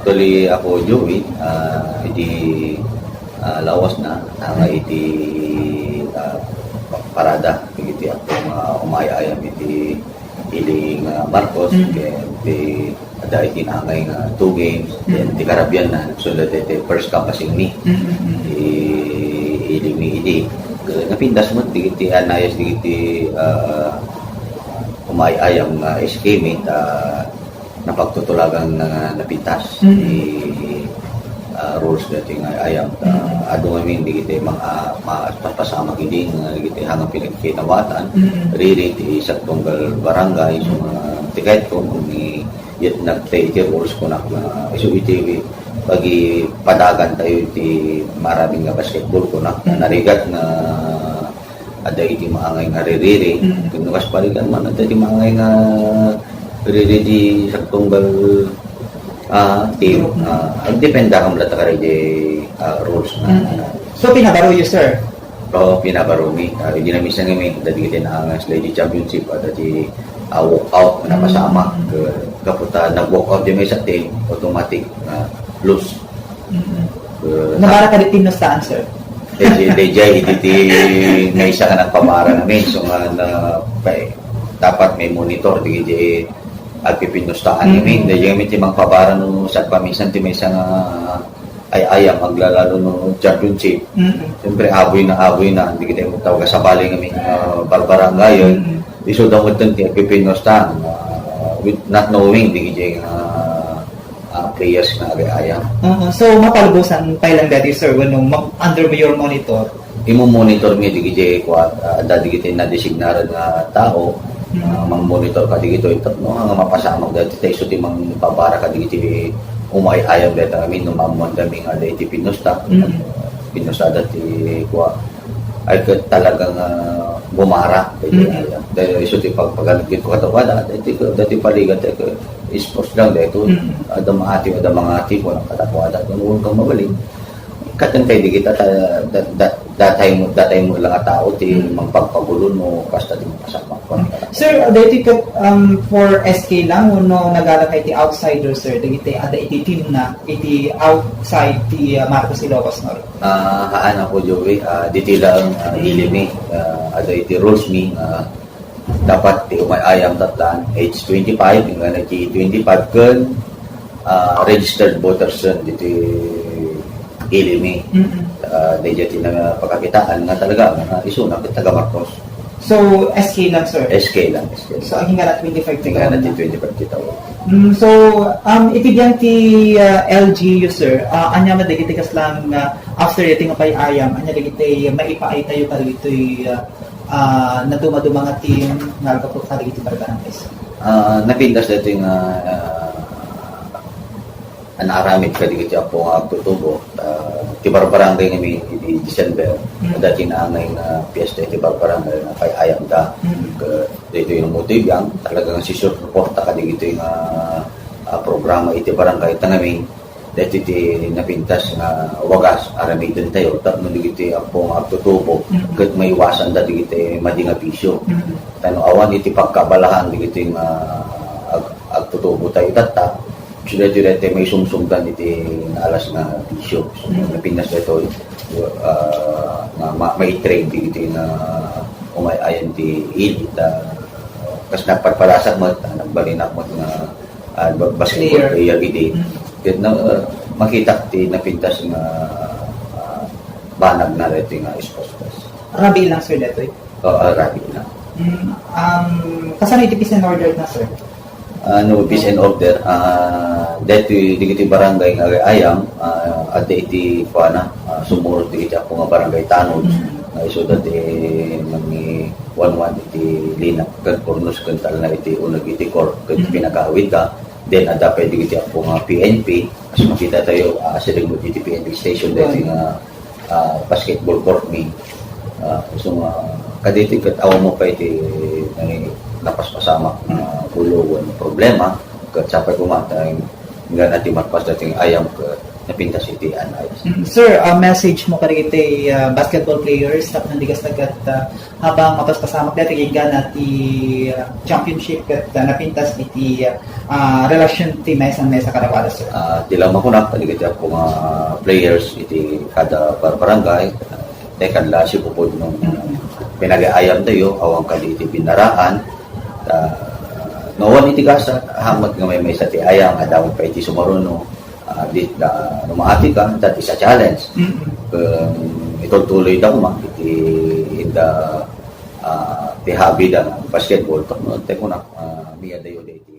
actually ako Joey, iti lawas na nga iti parada iti ako umayayam iti iling Marcos iti ada iti nangay nga 2 games iti Caribbean na sulod iti first campusing ni iling ni iti napindas mo iti anayas iti umayayam nga escape napagtutulagang napintas rules dating ayam ado ngamin di kita papasama giding di kita hangang pinagkinawatan riri ti isang tunggal barangay so tiket ko ni yet nagtay ti rules ko na iso iti pagi padagan tayo iti maraming nga basketball ko na narigat na ada iti maangay nga riri kung nakas paligan man ada iti maangay nga riri di isang tunggal team, depende kung mula ka rin rules na. So, pinabaro yun, sir? Oo, pinabaro mi. Hindi namin sa ngayon, dati kita na ang Lady Championship, dati walk-out na pasama. Kaputa, nag-walk out din may sa team, automatic, lose. Nabara ka rin tinustaan, sir? Dejay, hindi may isa ka ng pamara namin. So, dapat may monitor, di at pipinustaan namin. Dahil yung timang pabara no sa pamisan ti may isang ayam maglalalo no championship. Siyempre aboy na hindi kita tawag sa bali ng barbarangay yun. Iso daw mo ito pipinustaan with not knowing di kita players na ayam. So mapalubusan pa lang dati sir when under your monitor imo-monitor mi di kita dati kita na-designaran nga tao mang-monitor ka dito ito no nga mapasama dati tayo so timang pabara ka dito umayayam dito kami no mamuan kami nga dito pinusta dati kuha ay talagang bumara dahil iso ti pagpaganag dito katawada dati paligan dito sports lang dito ada mga ati ko ng katawada kung kang mabalik katantay di kita datay mo lang at tao ti magpagpagulon mo basta di mo kasama ko. Sir, dati ka for SK lang no nagala kay ti outsider sir dagiti ada iti team na iti outside ti Marcos Ilocos Norte. Haan ako Joey, diti lang ilimi ada iti rules mi dapat ti umayayam tatlan age 25 nga naki 25 kan registered voters diti ilimi dahil na pagkakitaan nga talaga iso na taga Marcos. So SK lang sir? SK lang. So ang hinga na 25 hinga na 25 kita. So ipigyan ti LGU sir anya madagiti kas lang after yating pay ayam anya dagiti maipaay tayo ka dito na dumaduma nga team nga kapag ka dagiti barangay. Napindas dito yung naaramid ka dito po nga tutubo ti barbarangay kami di December dati na angay na piyesta ti barbarangay na kay ayam da dito yung motive yang talagang si suporta ka dito yung programa iti barangay tangamin dati ti napintas nga wagas aramidin tayo tapno dito po nga tutubo ket may iwasan da dito madinga pisyo tano awan iti pagkabalahan dito yung agtutubo tayo tata dire-direte may sumsumdan iti alas na bisyo. So, napinas ito may train dito na umayayan ti ilit. Kasi nagpagpalasak mo, nagbalinak mo na basketball player iti. Makita ti napintas na banag na ito nga sports. Rabi lang sir dito eh? Oo, rabi lang. Kasan iti peace and order na sir? Peace and order dito digiti barangay nga ayam ade iti kuana sumurot digiti ako nga barangay tanod iso dati mangi 11 iti linak kan pornos kan tal na iti unag iti kor kan pinakawid ka then ada pa digiti ako nga PNP as makita tayo sa limot iti PNP station dati nga basketball court mi so kaditi kat aw mo pa iti napaspasama kulo problema kat sapay kumatay nga natin matpas dating ayam napintas iti anay. Sir, message mo karigiti basketball players tap nandigas nagat habang mapaspasamak dati gana ti championship kat napintas iti relasyon ti mesa karawala, sir. Tila makunak paligid ako mga players iti kada barangay tekan la si pupod nung pinag-aayam tayo awang kadi iti binaraan noon iti gasa hamat nga may sa ti ayam adamot pa iti sumaruno di numaati ka dati sa challenge itutuloy daw ma iti inda ti habi da basketball no te kunak miya dayo iti